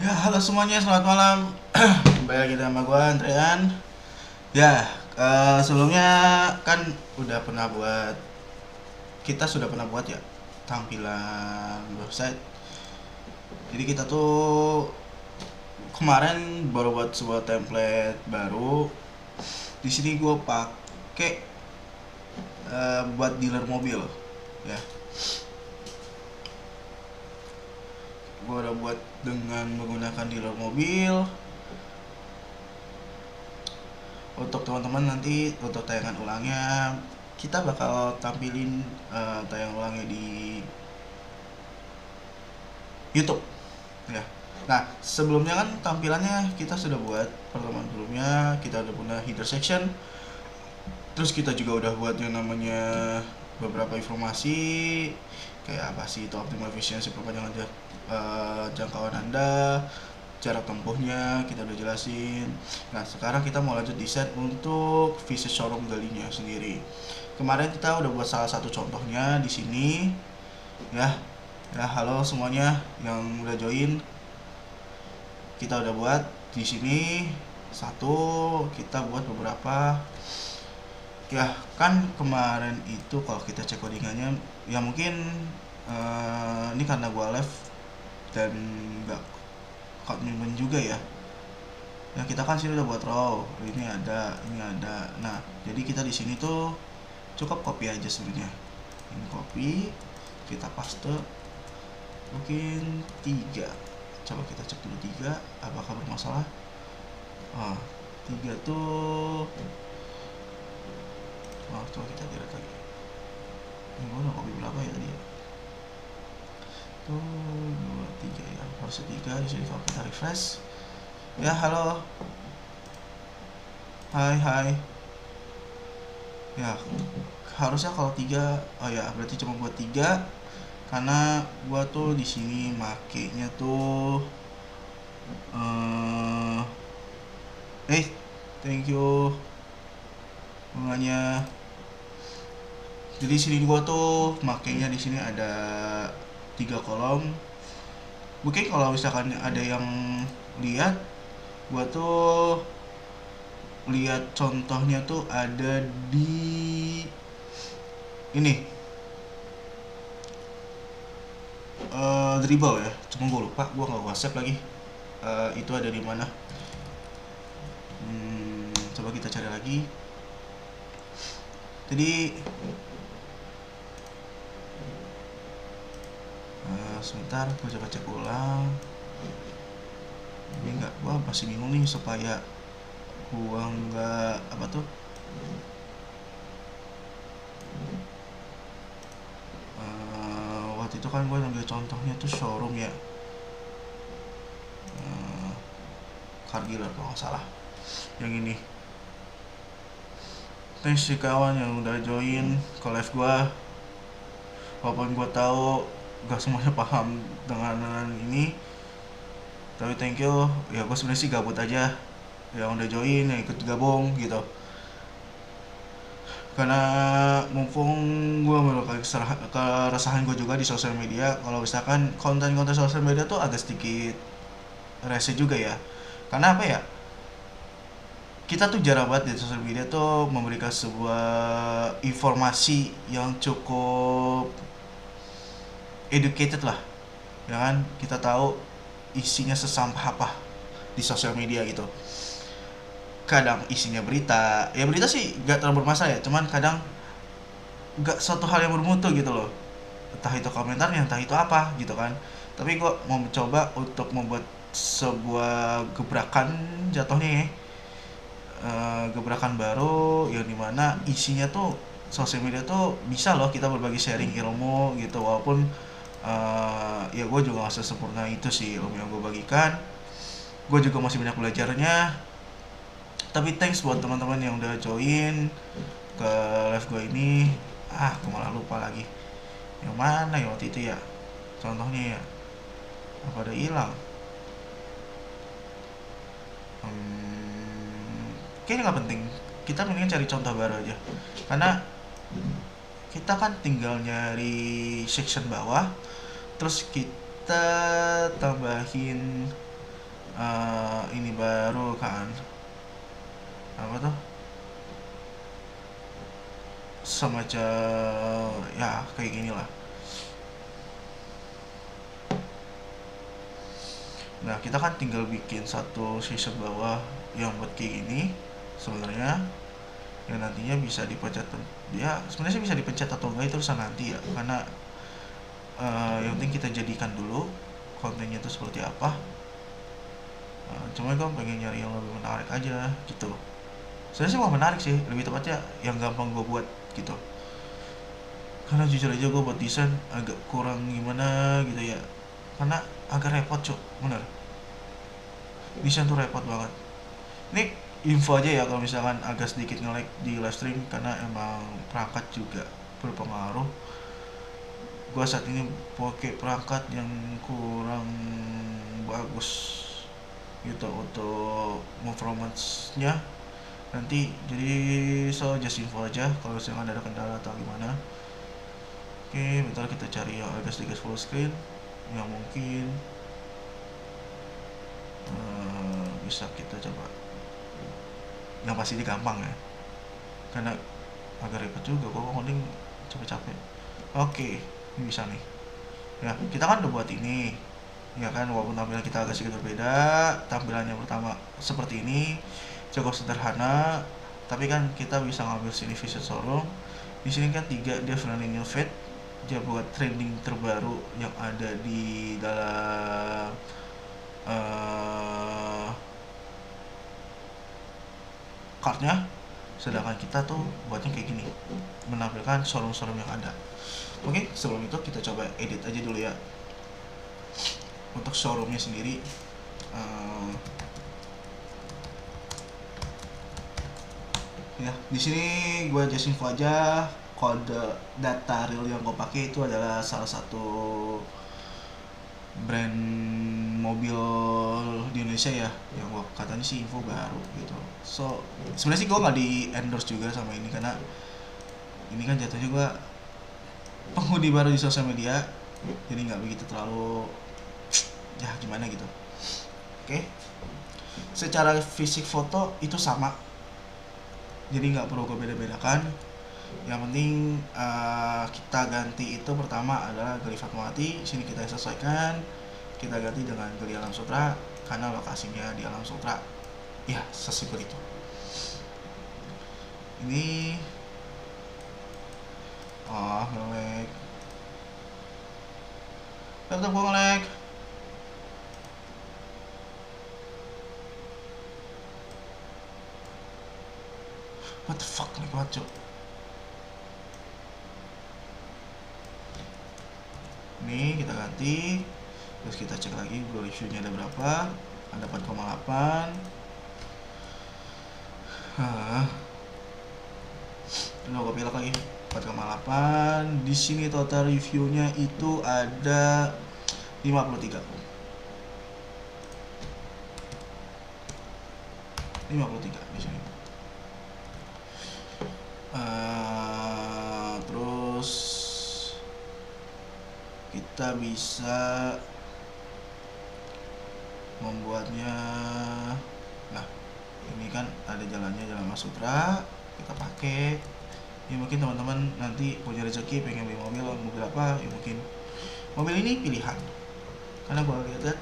Ya, halo semuanya, selamat malam. Kembali lagi sama gue, Andrean. Ya, sebelumnya kan udah pernah buat, kita sudah pernah buat ya tampilan website. Jadi kita tuh kemarin baru buat sebuah template baru. Di sini gue pakai buat dealer mobil, ya. Gue udah buat dengan menggunakan dealer mobil. Untuk teman-teman nanti untuk tayangan ulangnya kita bakal tampilin tayang ulangnya di YouTube ya. Nah, sebelumnya kan tampilannya kita sudah buat pertemuan sebelumnya, kita udah punya header section. Terus kita juga udah buat yang namanya beberapa informasi kayak apa sih itu optimal efficiency, perpanjangan jangkauan Anda, jarak tempuhnya kita udah jelasin. Nah, sekarang kita mau lanjut desain untuk visit showroom galinya sendiri. Kemarin kita udah buat salah satu contohnya di sini ya. Ya, halo semuanya yang udah join. Kita udah buat di sini satu, kita buat beberapa. Ya, kan kemarin itu kalau kita cek codingannya ya mungkin ini karena gua live dan nggak komitmen juga ya. Ya kita kan sini udah buat raw, ini ada. Nah, jadi kita di sini tuh cukup copy aja sebenarnya. Ini copy, kita paste, mungkin 3. Coba kita cek dulu 3, apakah bermasalah? 3 tuh. Coba kita lihat lagi. Ini gua udah copy berapa ya tadi ya? Tuh 2, 3 ya, harusnya 3 di sini. Kalau kita refresh. Ya, halo. Hai. Ya, harusnya kalau 3, oh ya, berarti cuma buat 3 karena gua tuh di sini makainya tuh thank you bunganya. Jadi sini gua tuh makainya di sini ada 3 kolom. Mungkin kalau misalkan ada yang lihat, gua tuh lihat contohnya tuh ada di ini dribble ya, cuma gue lupa, gue nggak WhatsApp lagi itu ada di mana. Coba kita cari lagi. Jadi sebentar, gue coba cek ulang. Ini nggak, gue masih bingung nih supaya gue nggak apa tuh. Waktu itu kan gue ngambil contohnya tuh showroom ya, car dealer kalau nggak salah, yang ini. Thanks sih kawan yang udah join ke live gue, walaupun gue tahu gak semuanya paham dengan ini, tapi thank you ya. Gue sebenarnya sih gabut aja yang udah join, yang ikut gabung gitu, karena mumpung gue melukai keresahan gue juga di sosial media. Kalau misalkan konten-konten sosial media tuh agak sedikit rese juga ya, karena apa ya, kita tuh jarang banget di sosial media tuh memberikan sebuah informasi yang cukup educated lah, ya kan. Kita tahu isinya sesampah apa di sosial media gitu. Kadang isinya berita, ya berita sih gak terlalu bermasalah ya, cuman kadang gak suatu hal yang bermutu gitu loh, entah itu komentarnya, entah itu apa gitu kan. Tapi gue mau mencoba untuk membuat sebuah gebrakan jatuhnya ya, gebrakan baru yang dimana isinya tuh sosial media tuh bisa loh kita berbagi sharing ilmu gitu. Walaupun ya gue juga gak sesempurna itu sih ilmu yang gue bagikan, gue juga masih banyak belajarnya. Tapi thanks buat teman-teman yang udah join ke live gue ini. Gue malah lupa lagi yang mana ya waktu itu ya contohnya ya, apa udah hilang. Kayaknya nggak penting, kita mendingan cari contoh baru aja, karena kita kan tinggal nyari section bawah, terus kita tambahin ini baru kan, apa tuh, semacam ya kayak gini lah. Nah kita kan tinggal bikin satu season bawah yang buat kayak gini sebenarnya, yang nantinya bisa dipencet. Ya sebenarnya sih bisa dipencet atau enggak itu urusan nanti ya, karena yang penting kita jadikan dulu kontennya itu seperti apa. Cuma gue pengen nyari yang lebih menarik aja gitu. Sebenarnya sih mau menarik sih, lebih tepatnya yang gampang gue buat gitu. Karena jujur aja gue buat desain agak kurang gimana gitu ya, karena agak repot cuk, bener. Desain tuh repot banget. Ini info aja ya kalau misalkan agak sedikit nge-lag di live stream, karena emang perangkat juga berpengaruh. Gua saat ini pakai perangkat yang kurang bagus gitu untuk performance-nya nanti, jadi so just info aja kalau misalkan ada kendala atau gimana. Oke, bentar kita cari yang agak sedikit full screen yang mungkin bisa kita coba. Yang pasti ini gampang ya, karena agak ribet juga gua coding capek-capek. Oke, ini bisa nih ya. Kita kan udah buat ini ya kan, walaupun tampilan kita agak sedikit berbeda. Tampilannya pertama seperti ini, cukup sederhana, tapi kan kita bisa ngambil sini visit showroom. Di sini kan 3 dia friendly new feed, dia buat trending terbaru yang ada di dalam kartnya. Sedangkan kita tuh buatnya kayak gini, menampilkan showroom-showroom yang ada. Oke, sebelum itu kita coba edit aja dulu ya untuk showroomnya sendiri. Ya di sini gue just info aja, kode data real yang gue pakai itu adalah salah satu brand mobil di Indonesia ya, yang gue katanya sih info baru gitu. So sebenarnya sih gue nggak di endorse juga sama ini, karena ini kan jatuhnya gue penghuni baru di sosial media, jadi nggak begitu terlalu ya gimana gitu. Oke, secara fisik foto itu sama, jadi nggak perlu gue beda-bedakan. Yang penting kita ganti itu pertama adalah Geli Fatmawati. Sini kita sesuaikan, kita ganti dengan Geli Alam Sutra karena lokasinya di Alam Sutra. Ya sesimpel itu. Ini nge-lag, laptop gue nge-lag. What the fuck, nih kacau. Ini kita ganti, terus kita cek lagi Google review-nya ada berapa. Ada 4,8. Udah gue pilih lagi 4,8. Di sini total review-nya itu ada 53 di sini. Terus kita bisa membuatnya. Nah ini kan ada jalannya, Jalan Mas Sutra, kita pakai. Ya mungkin teman-teman nanti punya rezeki pengen beli mobil apa ya, mungkin mobil ini pilihan, karena gue lihat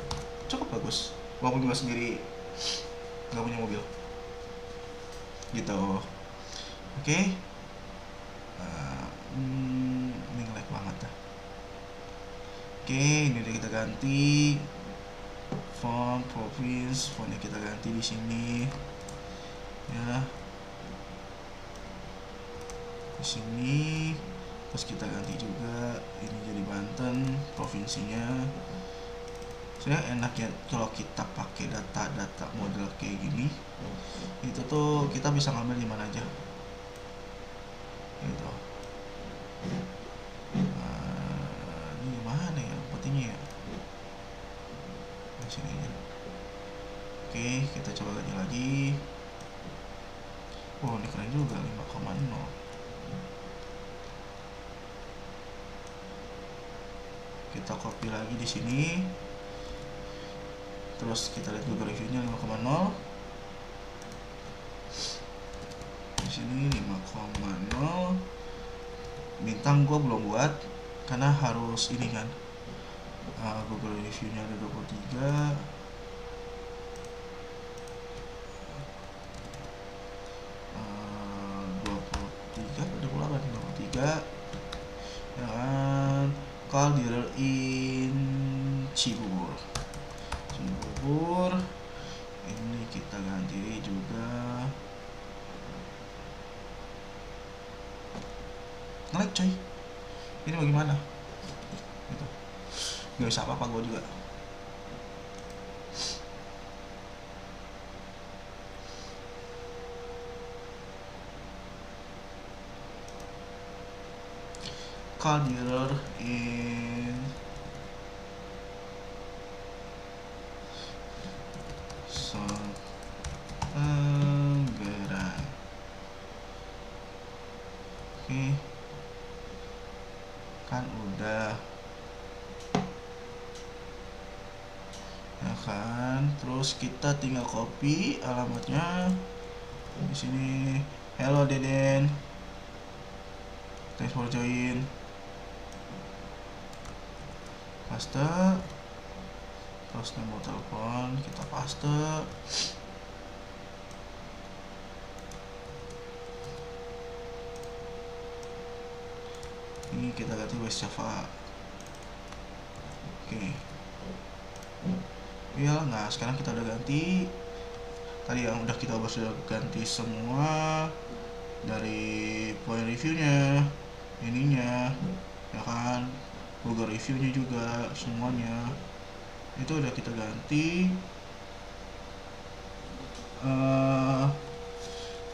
cukup bagus walaupun gue sendiri nggak punya mobil gitu. Oke. Ini nge-lag banget dah. Oke, ini udah kita ganti font province, fontnya kita ganti di sini ya, di sini. Terus kita ganti juga ini jadi Banten provinsinya. Saya enak ya kalau kita pakai data model kayak gini, itu tuh kita bisa ngambil di mana aja gitu. Ini gimana ya petinya ya, di sini aja. Oke, kita coba ganti lagi. Oh ini keren juga, 5,0. Kita copy lagi di sini, Terus kita lihat Google reviewnya 5,0. Di sini 5,0. Bintang gua belum buat karena harus ini kan, Google reviewnya ada 23. 23 ya kan. Call dealer in Cibubur. Ini kita ganti juga. Nge-lag coy, ini bagaimana gitu, nggak bisa apa-apa gue juga. Call dealer in Sanggerang. Oke, kan udah ya kan. Terus kita tinggal copy alamatnya di sini. Hello Deden, thanks for join. Paste, terus nomor telepon kita paste. Ini kita ganti West Java. Oke. Ya, nah sekarang kita udah ganti. Tadi yang udah kita sudah ganti semua dari point reviewnya, ininya, ya kan, Google reviewnya juga semuanya itu udah kita ganti.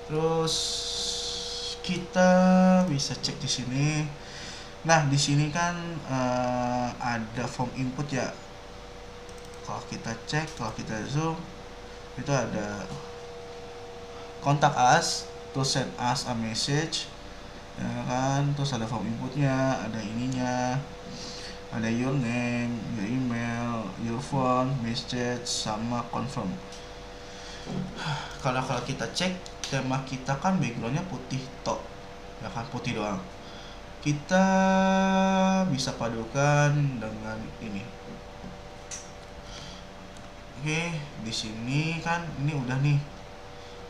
Terus kita bisa cek di sini. Nah, di sini kan ada form input ya. Kalau kita cek, kalau kita zoom, itu ada kontak us, terus send us a message, ya kan. Terus ada form inputnya, ada ininya, ada your name, your email, your phone, message, sama confirm. Kalau kita cek tema kita kan backgroundnya putih tok, ya kan, putih doang. Kita bisa padukan dengan ini. Oke, di sini kan ini udah nih.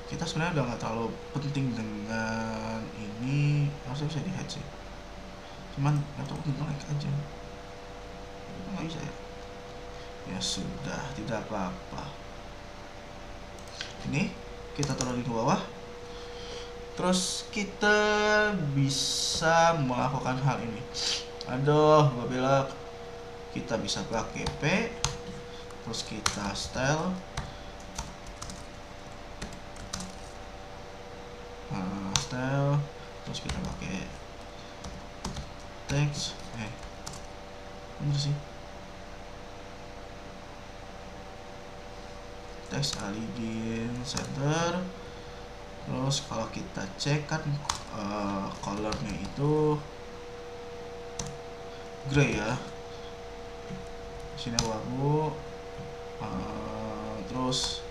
Kita sebenarnya udah nggak terlalu penting dengan ini, harusnya bisa di hide sih. Cuman atau nge-lag aja, nggak bisa ya. Ya sudah, tidak apa-apa. Ini kita taruh di bawah. Terus kita bisa melakukan hal ini. Aduh, gue bilang kita bisa pakai P, terus kita style, terus kita pakai teks, bener sih, teks align center. Terus kalau kita cek kan colornya itu gray ya, sini abu. Terus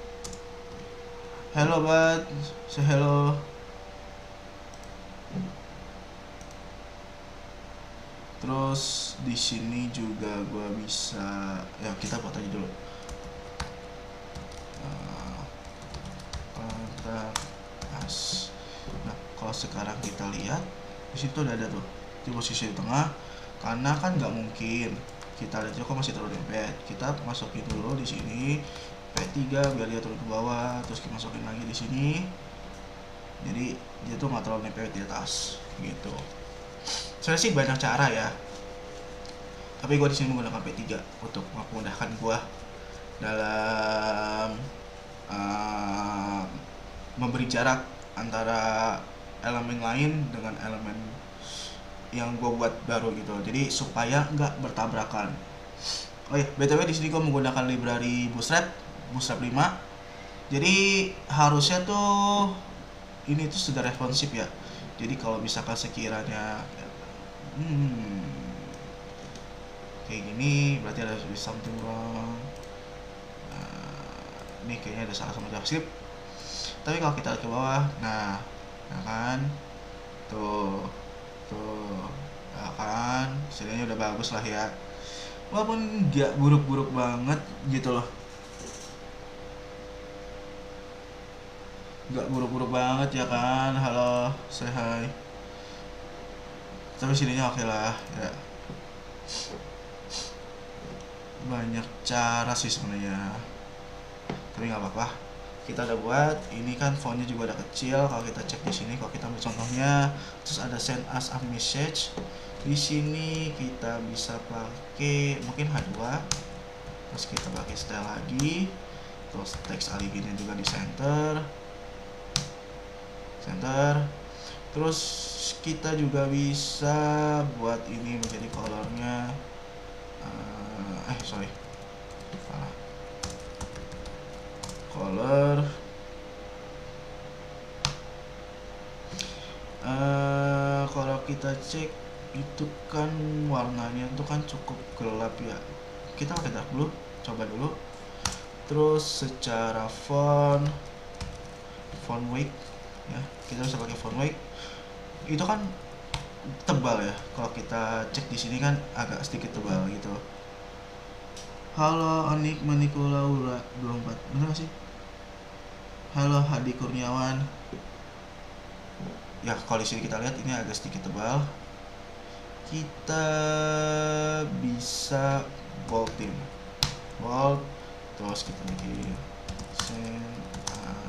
hello bud, say hello. Terus di sini juga gua bisa, ya kita buat aja dulu. Kontak as. Nah, kalau sekarang kita lihat di situ udah ada tuh di posisi di tengah, karena kan nggak mungkin kita lihat kok masih terlalu dempet. Kita masukin dulu di sini P3 biar dia turun ke bawah, terus kita masukin lagi di sini. Jadi dia tuh nggak terlalu nempel di atas gitu. Sebenarnya sih banyak cara ya, tapi gue di sini menggunakan P3 untuk memudahkan gue dalam memberi jarak antara elemen lain dengan elemen yang gue buat baru gitu. Jadi supaya nggak bertabrakan. Oh iya, btw di sini gue menggunakan library Bootstrap 5. Jadi harusnya tuh ini tuh sudah responsif ya. Jadi kalau misalkan sekiranya kayak gini berarti ada something wrong. Nah, ini kayaknya ada salah sama JavaScript. Tapi kalau kita lihat ke bawah, nah kan tuh ya kan, setidaknya udah bagus lah ya, walaupun nggak buruk-buruk banget gitu loh, nggak buruk-buruk banget ya kan. Halo, say hi. Tapi sininya oke lah ya, banyak cara sih sebenarnya, tapi nggak apa-apa, kita udah buat. Ini kan fontnya juga udah kecil. Kalau kita cek di sini, kalau kita ambil contohnya, terus ada send us a message. Di sini kita bisa pakai mungkin H2, terus kita pakai style lagi, terus teks alibinya juga di center. Terus kita juga bisa buat ini menjadi colornya sorry, salah, color kalau kita cek itu kan warnanya itu kan cukup gelap ya, kita pakai dark blue, coba dulu. Terus secara font weight ya, kita bisa pakai font weight, itu kan tebal ya, kalau kita cek di sini kan agak sedikit tebal gitu. Halo Anik Manikulaura 24, bener gak sih? Halo Hadi Kurniawan. Ya kalau di sini kita lihat ini agak sedikit tebal. Kita bisa boldin, bold, terus kita bikin send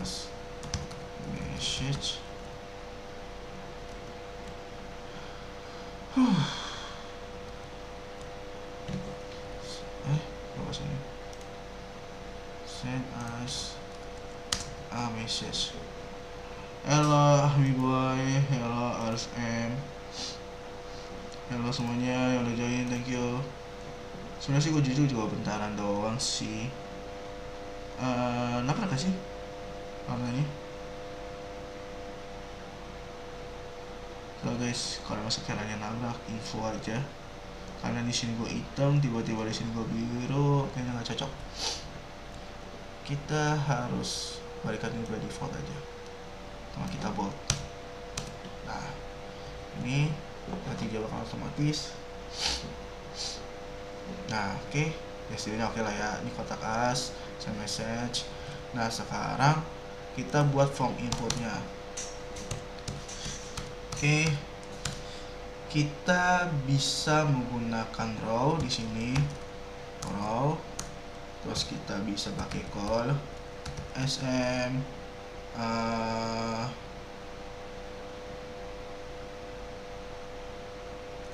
as message. Apa sini? Send us a message. Hello Habiboy, hello RSM, hello semuanya yang udah join, thank you. Sebenarnya sih gue jujur juga bentaran doang sih. Nabrak gak sih warnanya? So guys, kalau masuk caranya nabrak, info aja. Karena di sini gue hitam, tiba-tiba di sini gue biru, kayaknya nggak cocok. Kita harus balikan ini by default aja, sama kita bold. Nah, ini nanti dia bakal otomatis. Nah, oke. Ya setidaknya oke lah ya. Ini kotak as, send message. Nah, sekarang kita buat form inputnya. Oke. Kita bisa menggunakan row di sini. Row. Terus kita bisa pakai call sm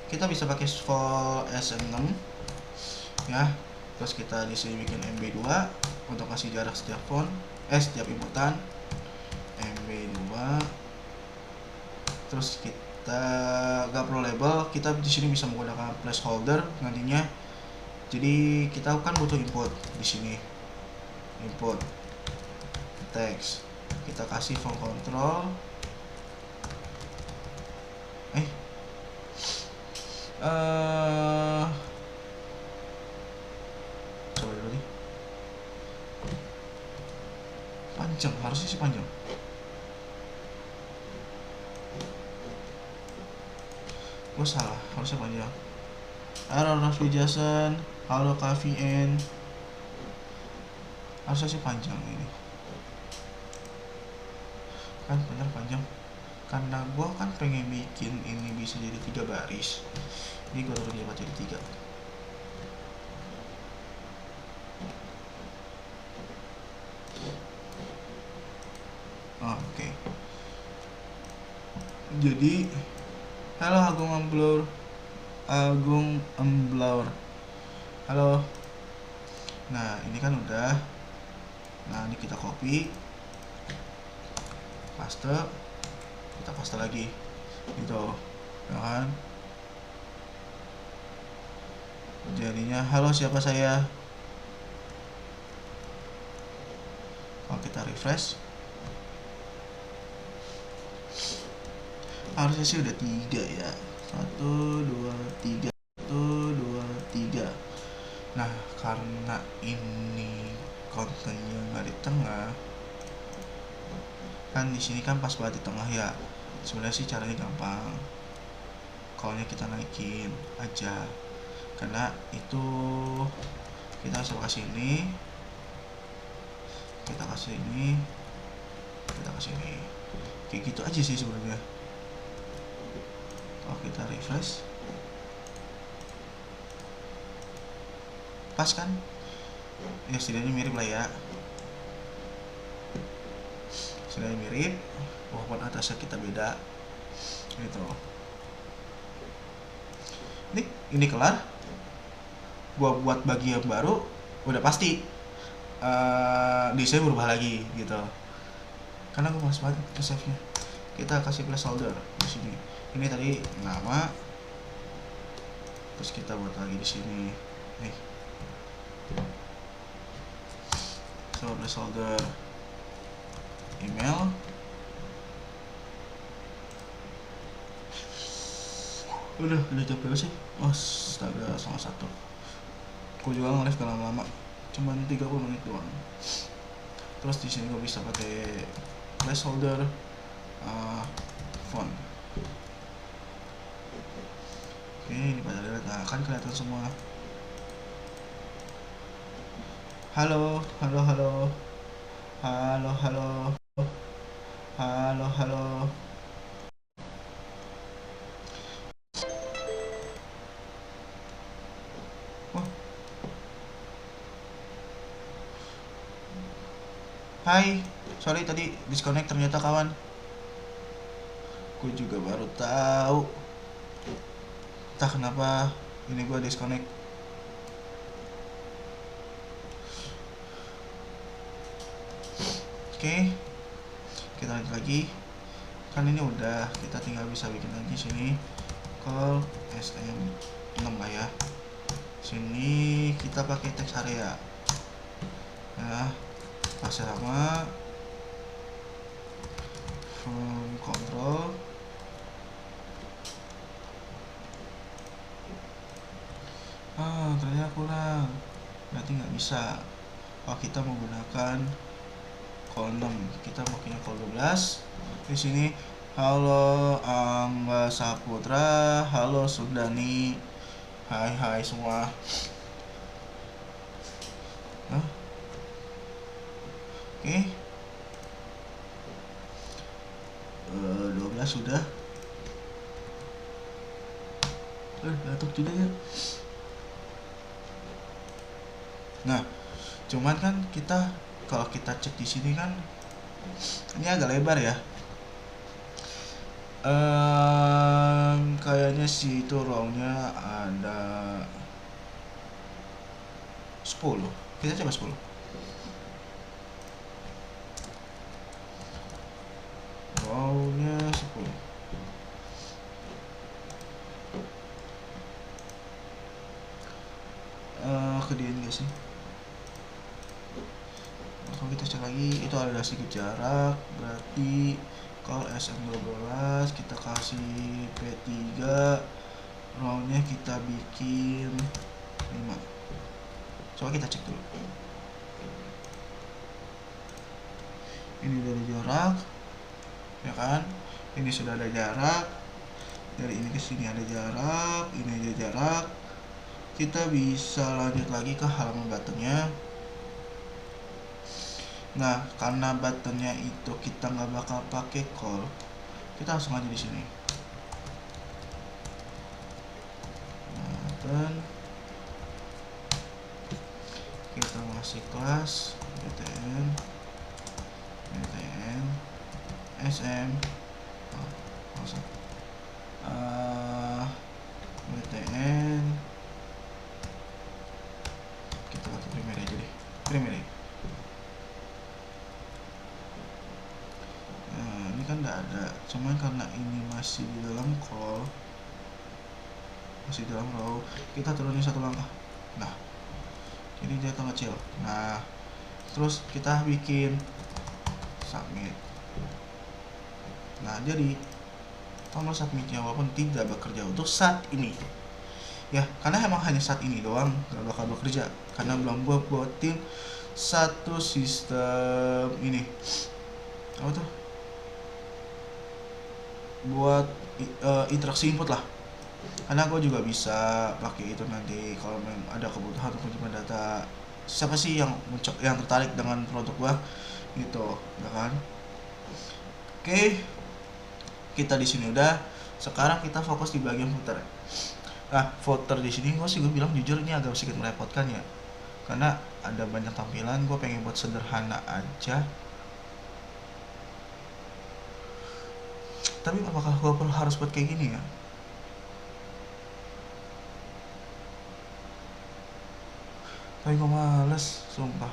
kita bisa pakai for sm6 ya. Terus kita di sini bikin mb2 untuk kasih jarak setiap font, setiap inputan, mb2. Terus kita gak perlu label, kita di sini bisa menggunakan placeholder nantinya. Jadi kita kan butuh input di sini, input teks, kita kasih font control. Coba dulu nih, panjang, harusnya sih panjang. Gue salah, harusnya panjang. Halo Raffi Jason, halo KVN, harusnya sih panjang ini kan, bener panjang. Karena gue kan pengen bikin ini bisa jadi 3 baris, ini gue taruh dia jadi 3. Oke. Jadi halo Agung Emblaur, halo. Nah ini kan udah. Nah ini kita copy, paste, kita paste lagi gitu ya kan. Jadinya halo siapa saya. Kalau kita refresh, harusnya sih udah 3 ya. 1, 2, 3, 1, 2, 3. Nah karena ini kontennya nggak di tengah kan, di sini kan pas banget di tengah ya. Sebenarnya sih caranya gampang, call-nya kita naikin aja, karena itu kita coba kasih ini, kita kasih ini, kita kasih ini, kayak gitu aja sih sebenarnya. Kalau kita refresh, pas kan ya, setidaknya mirip lah ya, setidaknya mirip walaupun atasnya kita beda gitu. Ini kelar, gua buat bagian baru udah pasti desain berubah lagi gitu, karena gue males banget ke save nya. Kita kasih placeholder di sini, ini tadi nama, terus kita buat lagi di sini nih, so placeholder email. Udah capek sih, astaga, sama satu. Gue juga nge-live gak lama-lama, cuman 30 menit doang. Terus di sini gue bisa pakai placeholder font. Oke, ini pada lihat, nah kan kelihatan semua. Halo. Hai, sorry tadi disconnect ternyata kawan. Gue juga baru tahu. Entah kenapa ini gue disconnect. Oke, kita lanjut lagi. Kan ini udah, kita tinggal bisa bikin lagi sini call SM6 lah ya. Sini kita pakai text area. Ya, masih sama from control. Ternyata kurang, berarti nggak bisa. Kalau kita menggunakan call 6, kita pakainya call 12. Di sini halo Angga Saputra, halo Sudani, hai semua. Oke. 12 sudah. Batuk juga ya. Nah, cuman kan kita kalau kita cek di sini kan ini agak lebar ya. Kayaknya sih itu row-nya ada 10. Kita coba 10. Row-nya 10. Kemudian gak sih? Kalau kita cek lagi itu ada sedikit jarak, berarti kalau SM12 kita kasih P3, row-nya kita bikin 5. Coba kita cek dulu. Ini udah ada jarak, ya kan? Ini sudah ada jarak. Dari ini ke sini ada jarak, ini ada jarak. Kita bisa lanjut lagi ke halaman buttonnya. Nah, karena buttonnya itu kita nggak bakal pakai call, kita langsung aja di sini. Button, kita masih kelas btn sm btn, kita pakai primary aja deh, primary. Ini kan nggak ada, cuman karena ini masih di dalam call, masih dalam row, kita turunin satu langkah. Nah, ini jatuh kecil. Nah, terus kita bikin submit. Nah, jadi tombol submitnya walaupun tidak bekerja untuk saat ini ya, karena emang hanya saat ini doang gak bakal bekerja, karena belum gua buatin satu sistem ini apa tuh, buat interaksi input lah, karena gue juga bisa pakai itu nanti kalau memang ada kebutuhan untuk menyimpan data. Siapa sih yang tertarik dengan produk gua gitu, ya kan? Oke, kita di sini udah. Sekarang kita fokus di bagian footer. Nah, footer di sini gue bilang jujur ini agak sedikit merepotkan ya, karena ada banyak tampilan. Gue pengen buat sederhana aja, tapi apakah gue harus buat kayak gini ya? Tapi gue males, sumpah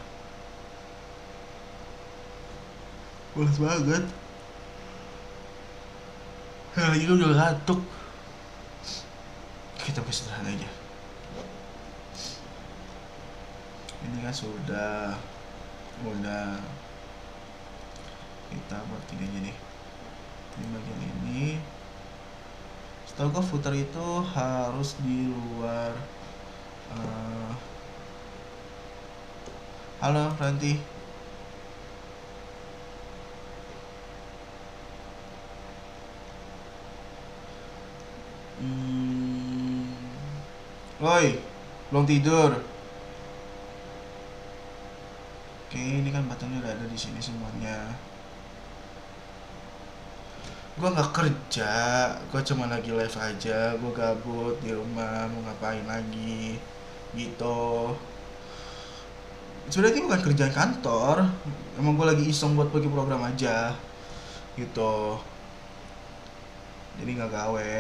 males banget. Lagi gue udah ngantuk. Kita buat sederhana aja. Ini kan sudah kita buat gini aja nih. Di bagian ini setahu gue footer itu harus di luar. Halo Ranti. Woi, belum tidur? Oke, ini kan buttonnya udah ada di sini semuanya. Gue nggak kerja, gue cuma lagi live aja. Gue gabut di rumah, mau ngapain lagi gitu. Sebenarnya ini bukan kerjaan kantor, emang gue lagi iseng buat bagi program aja gitu, jadi nggak gawe.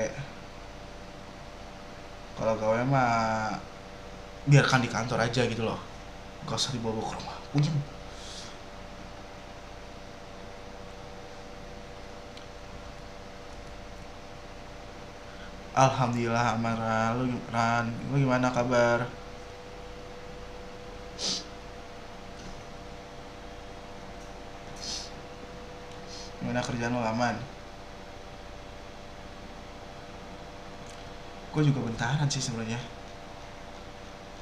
Kalau gawe mah biarkan di kantor aja gitu loh, gak usah dibawa ke rumah, puyeng. Alhamdulillah aman. Lu gimana kabar? Gimana kerjaan lo, aman? Gue juga bentaran sih sebenarnya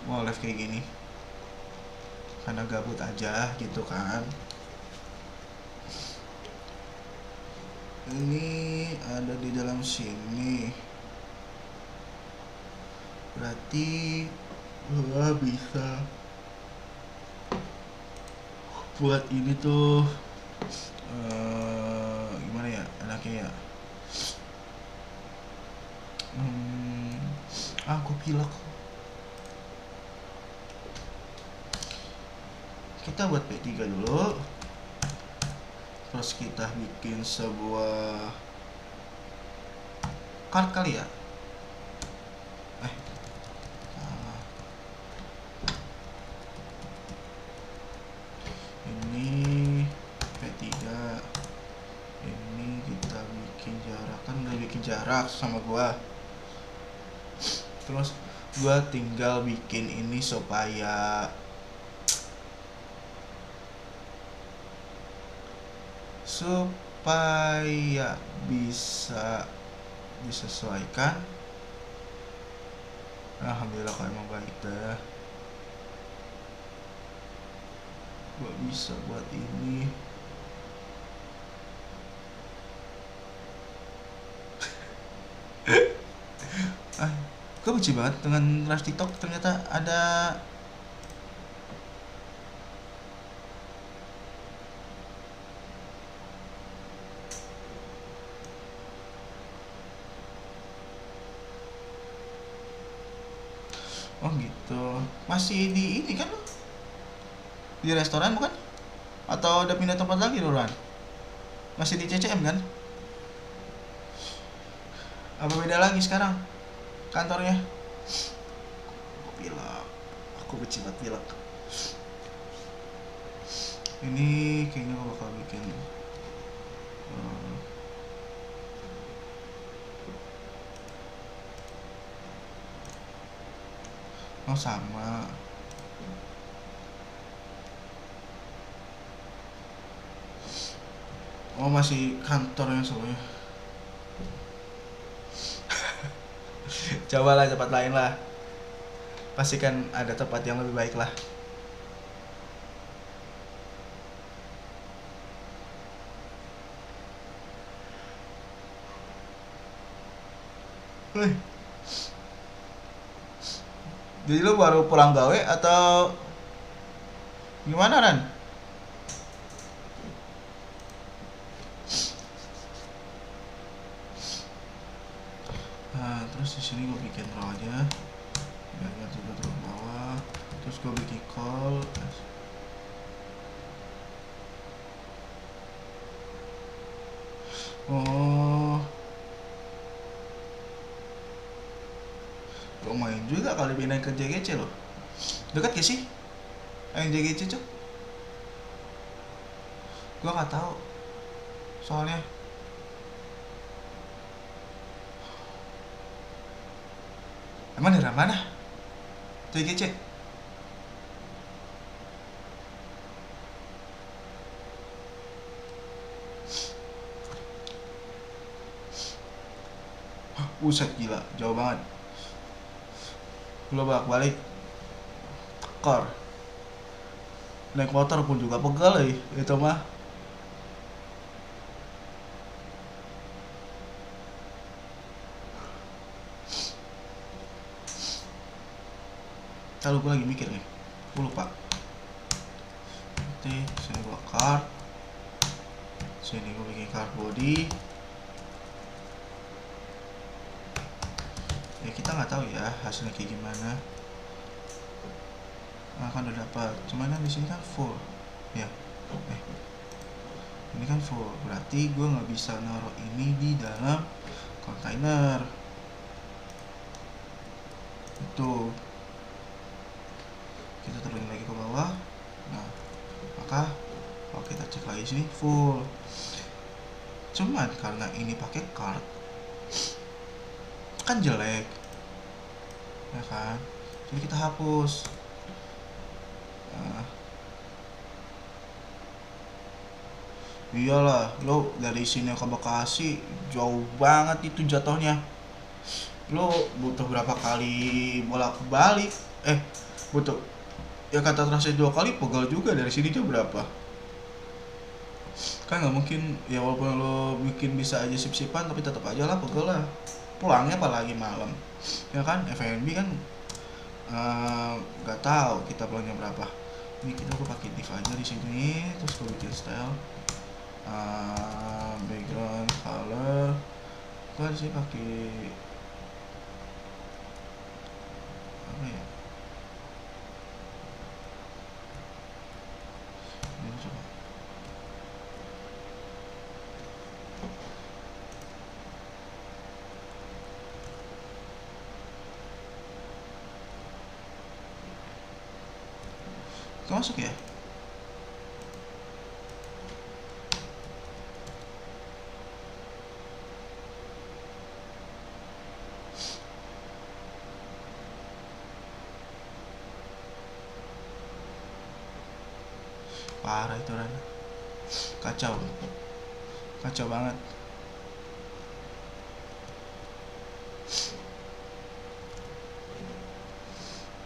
mau live kayak gini, karena gabut aja gitu kan. Ini ada di dalam sini, berarti gua bisa buat ini tuh gimana ya enaknya ya. Aku pilek. Kita buat P3 dulu, terus kita bikin sebuah card kali ya. Ini P3, ini kita bikin jarak, kan udah bikin jarak sama gua. Terus gua tinggal bikin ini supaya bisa disesuaikan. Alhamdulillah kalau emang baik dah, gua bisa buat ini. Gue benci banget dengan live TikTok, ternyata ada oh gitu. Masih di ini kan lo? Di restoran bukan? Atau udah pindah tempat lagi lo, Ran? Masih di CCM kan? Apa beda lagi sekarang kantornya? Pilek. Aku benci banget pilek. Ini kayaknya gue bakal bikin sama. Masih kantornya semuanya. Cobalah tempat lain lah, pastikan ada tempat yang lebih baik lah. Wih. Jadi lu baru pulang gawe atau gimana, Ran? Nah, terus di sini gue bikin row aja biar gak turun ke bawah. Terus gue bikin call. Oh, lumayan juga kali pindahin ke JGC loh. Dekat gak sih yang JGC, Cuk? Gua nggak tahu soalnya. Emang daerah mana JGC? Buset, gila jauh banget. Lu balik balik tekor, naik motor pun juga pegal itu mah. Kalau gue lagi mikir nih, gue lupa. Nanti sini gue card, sini gue bikin card body. Ya kita nggak tahu ya hasilnya kayak gimana. Nah, kan udah dapat, cuman kan di sini kan full ya. Ini kan full, berarti gue nggak bisa naruh ini di dalam kontainer itu. Kita turunin lagi ke bawah. Nah, maka kalau kita cek lagi sini full, cuman karena ini pakai card kan jelek ya kan, jadi kita hapus. Nah, iyalah lo dari sini ke Bekasi jauh banget itu jatuhnya. Lo butuh berapa kali bolak balik, butuh ya kata transit 2 kali, pegal juga dari sini jauh berapa. Kan nggak mungkin ya, walaupun lo bikin bisa aja sip-sipan tapi tetap aja lah pegal lah, pulangnya apalagi malam ya kan. FNB kan nggak tahu kita pulangnya berapa. Ini kita gue pakai div aja di sini, terus gue bikin style background color. Gue di sini pakai apa ya, ini coba. Gak masuk ya? Parah itu Ran, kacau, kacau banget.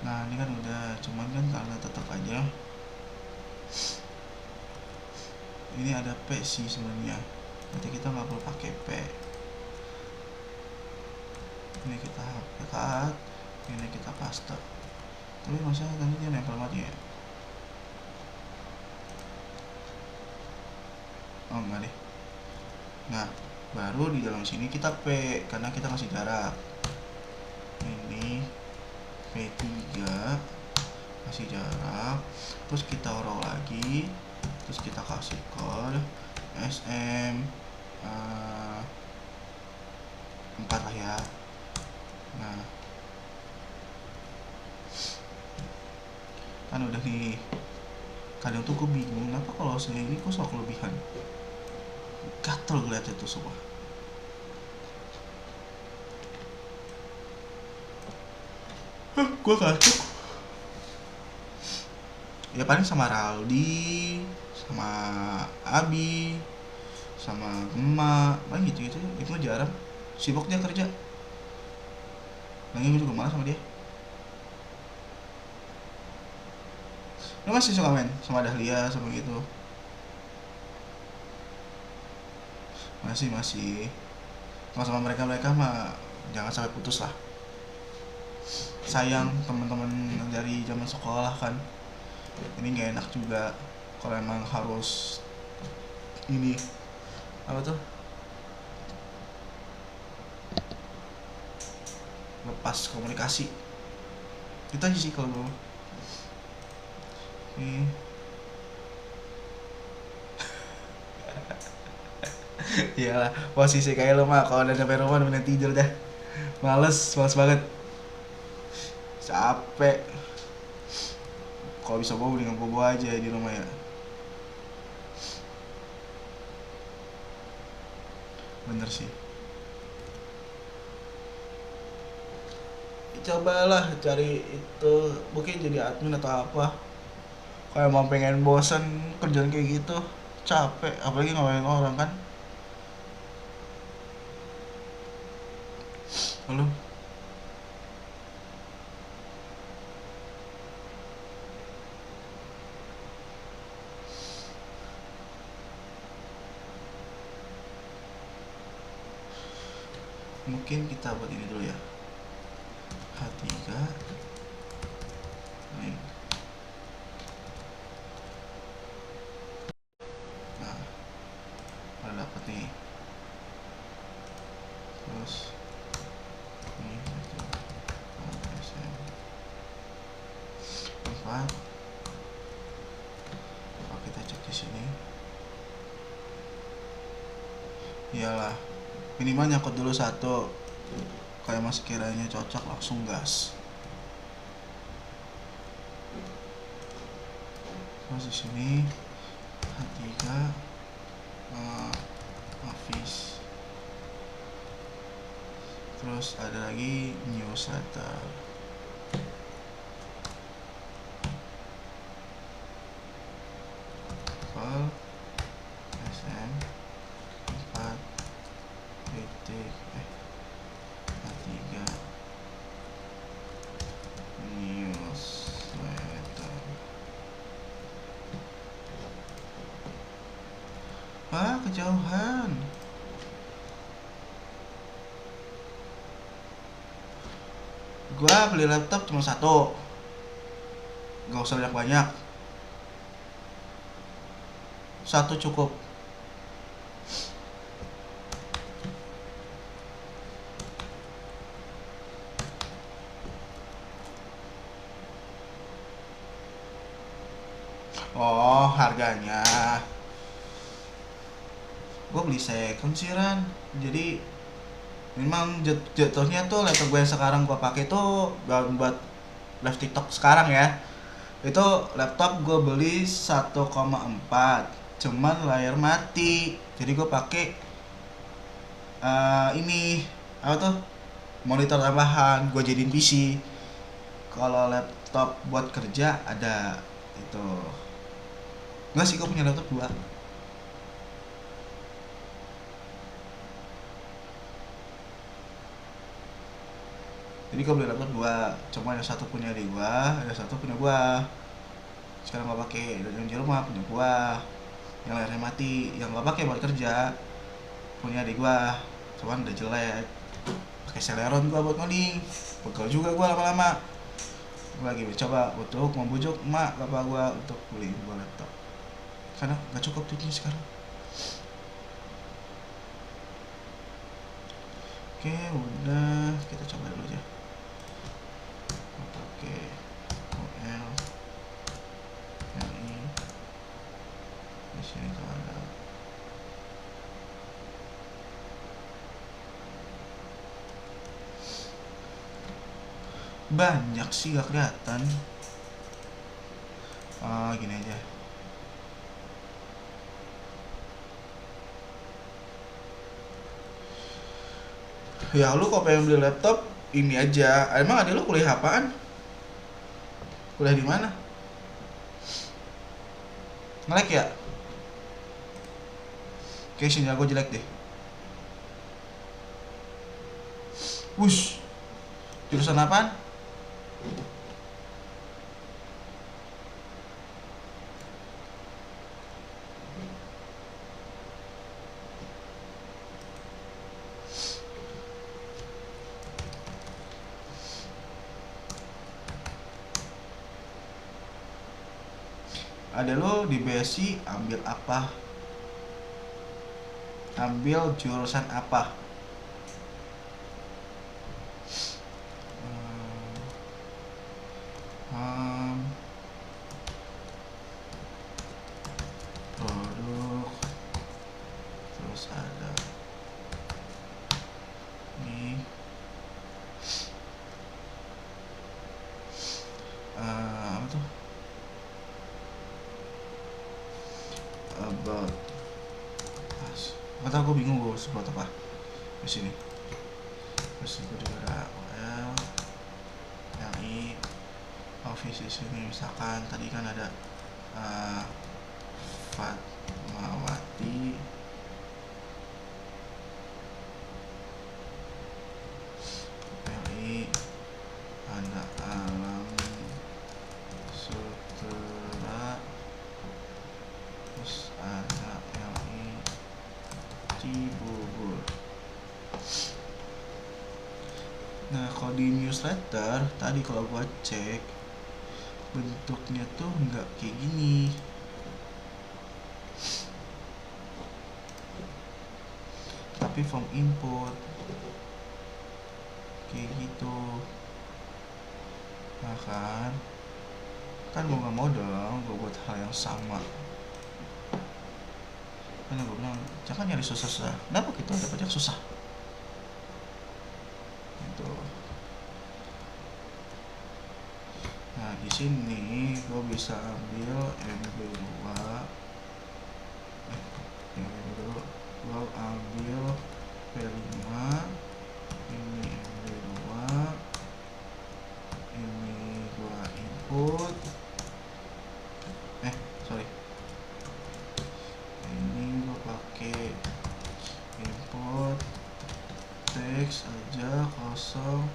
Nah ini kan udah, cuman kan karena tetap aja ini ada P sih sebenarnya, nanti kita nggak perlu pakai P. Ini kita cut, ini kita paste, tapi maksudnya nanti dia nempel mati ya. Oh enggak deh. Nah baru di dalam sini kita P karena kita kasih jarak. Ini P3 kasih jarak, terus kita row lagi, terus kita kasih code SM 4 lah ya. Nah kan udah nih. Kadang tuh gue bingung kenapa kalau saya ini kok soal kelebihan, gatel ngeliatnya tuh semua. Gue kacau ya, paling sama Raldi, sama Abi, sama emak, paling gitu-gitu. Itu mah jarang, sibuk dia kerja. Lagi gue juga malas sama dia. Lu masih suka main sama Dahlia sama gitu? Masih kalau sama mereka mah jangan sampai putus lah. Sayang teman-teman dari zaman sekolah kan, ini nggak enak juga kalau emang harus ini apa tuh, lepas komunikasi. Itu aja sih kalau gue. Iyalah, posisi kayak lo mah kalau udah sampai rumah udah tidur dah. Males banget. Capek. Kalau bisa bawa dengan bawa aja di rumah ya. Bener sih. Cobalah cari itu, mungkin jadi admin atau apa. Kalau emang pengen bosan kerjaan kayak gitu, capek, apalagi ngawain orang kan. Halo. Mungkin kita buat ini dulu ya. H3 link. Nah, udah dapet nih. Terus ini itu SM 4. Kalau kita cek di sini, iyalah minimal nyangkut dulu satu. Kayak masih kiranya cocok, langsung gas. Terus di sini H3 Office. Terus ada lagi newsletter. File SM 4 titik H3 newsletter. Kejauhan. Gua beli laptop cuma satu, gak usah banyak-banyak, satu cukup. Oh, harganya gue beli second sih Ran. Jadi memang jatuhnya tuh laptop gue yang sekarang gue pakai tuh buat live TikTok sekarang ya. Itu laptop gue beli 1,4, cuman layar mati. Jadi gue pakai ini apa tuh, monitor tambahan, gue jadiin PC. Kalau laptop buat kerja ada itu. Enggak sih, gue punya laptop 2. Jadi gue beli laptop 2, cuma yang satu punya adik gua, ada satu punya gua. Sekarang gak pakai, dan yang di rumah punya gua. Yang layarnya mati, yang gak pakai buat kerja punya adik gua, cuman udah jelek. Pakai Celeron gua buat ngoding, pegel juga gua lama-lama. Gua lagi coba untuk membujuk emak bapak gua untuk beli gua laptop, karena gak cukup duitnya sekarang. Oke, udah, kita coba dulu aja. Oke, OL LI di sini tuh ada banyak sih, gak kelihatan. Gini aja. Ya lu kalau pengen beli laptop ini aja. Emang adik lu kuliah apaan? Kuliah di mana? Nge-lag ya? Kayak sinyal gue jelek deh. Wush, jurusan apaan? ada lo di BSI ambil apa, ambil jurusan apa. Produk, terus ada nih apa tuh, about, nggak tahu, gue bingung gue sebut apa di sini. Terus gue juga ada OL, LI, office di sini misalkan tadi kan ada Fatmawati, LI, ada Alam Sutera, terus ada LI Cibubur. Nah kalau di newsletter tadi kalau gua cek bentuknya tuh nggak kayak gini, tapi form input kayak gitu. Nah kan gue nggak mau dong gue buat hal yang sama. Karena gue bilang jangan nyari susah-susah, kenapa kita dapat yang susah gitu. Nah di sini gue bisa ambil MB2, gue ambil P5, ini MB2, ini gue input, ini gue pakai input teks aja kosong.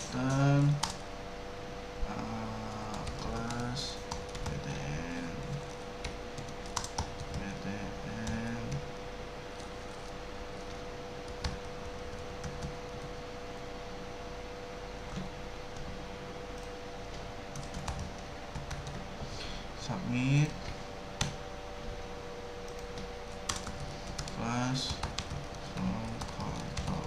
Dan kelas PTN submit class from control.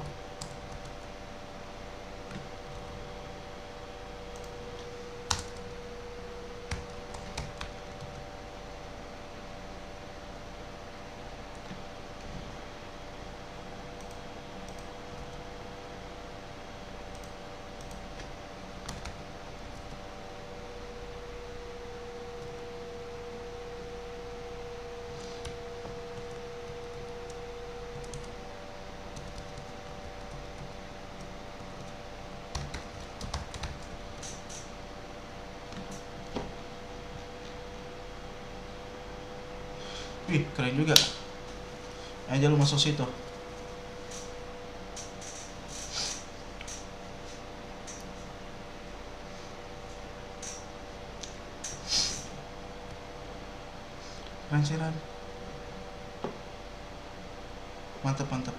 Wih keren juga, aja lu masuk situ. Keren sih Ran, mantep.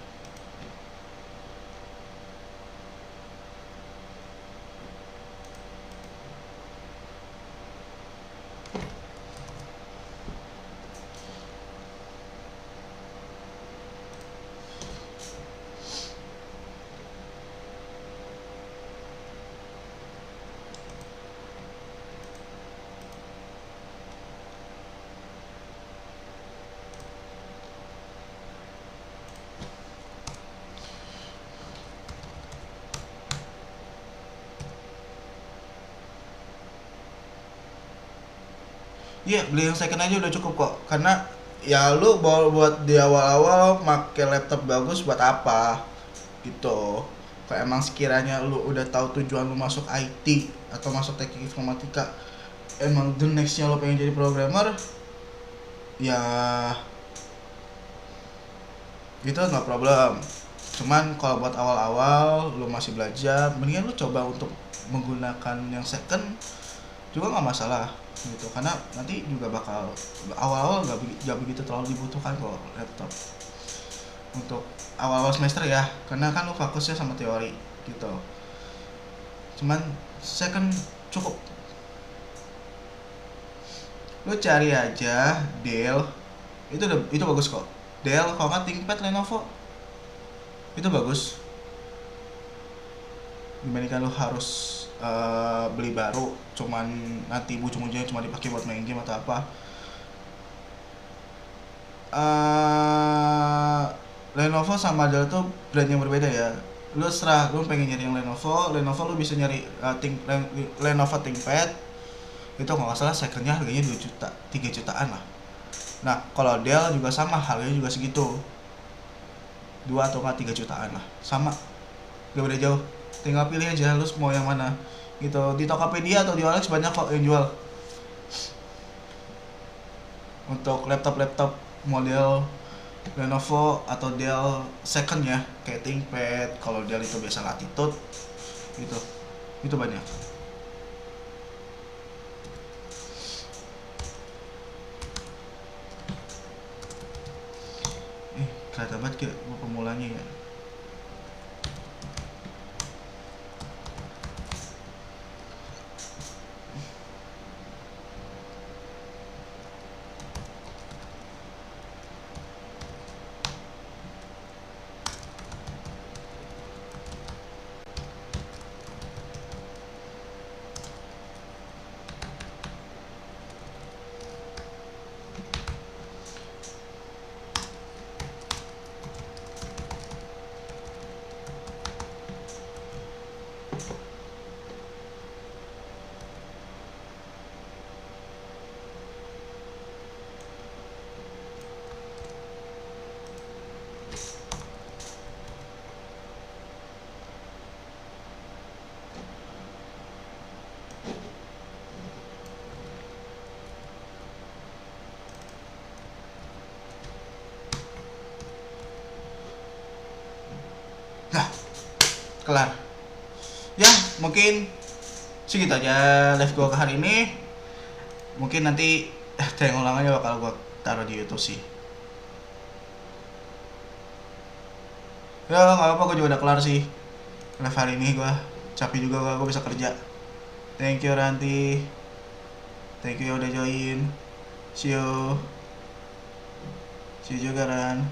Iya, beli yang second aja udah cukup kok. Karena ya lu buat di awal-awal pakai laptop bagus buat apa? Gitu. Kayak emang sekiranya lu udah tahu tujuan lu masuk IT atau masuk teknik informatika, emang the nextnya lu pengen jadi programmer, ya gitu nggak problem. Cuman kalau buat awal-awal lu masih belajar, mendingan lu coba untuk menggunakan yang second juga nggak masalah gitu, karena nanti juga bakal awal-awal nggak begitu terlalu dibutuhkan kok laptop untuk awal-awal semester ya, karena kan lu fokusnya sama teori gitu. cuman second cukup. Lu cari aja Dell, itu bagus kok. Dell kalau nggak ThinkPad Lenovo itu bagus dibandingkan lu harus beli baru cuman nanti ujung-ujungnya cuma dipakai buat main game atau apa. Lenovo sama Dell tuh brand yang berbeda ya. Lu serah lu pengen nyari yang Lenovo lu bisa nyari Lenovo ThinkPad itu kalau nggak salah secondnya harganya 2 juta 3 jutaan lah. Nah kalau Dell juga sama, harganya juga segitu, 2 atau nggak 3 jutaan lah, sama, gak beda jauh. Tinggal pilih aja lu mau yang mana gitu. Di Tokopedia atau di OLX banyak kok yang jual untuk laptop model Lenovo atau Dell second ya, kayak ThinkPad. Kalau Dell itu biasa Latitude gitu, itu banyak. Kelihatan banget kayak pemulanya ya. Nah, kelar. Ya, mungkin segitu aja live gua ke hari ini. Mungkin nanti tayang ulangannya bakal gua taruh di YouTube sih. Ya, nggak apa-apa, gua juga udah kelar sih live hari ini. Gua capek juga, gua bisa kerja. Thank you Ranti. Thank you udah join. See you. See you juga Ran.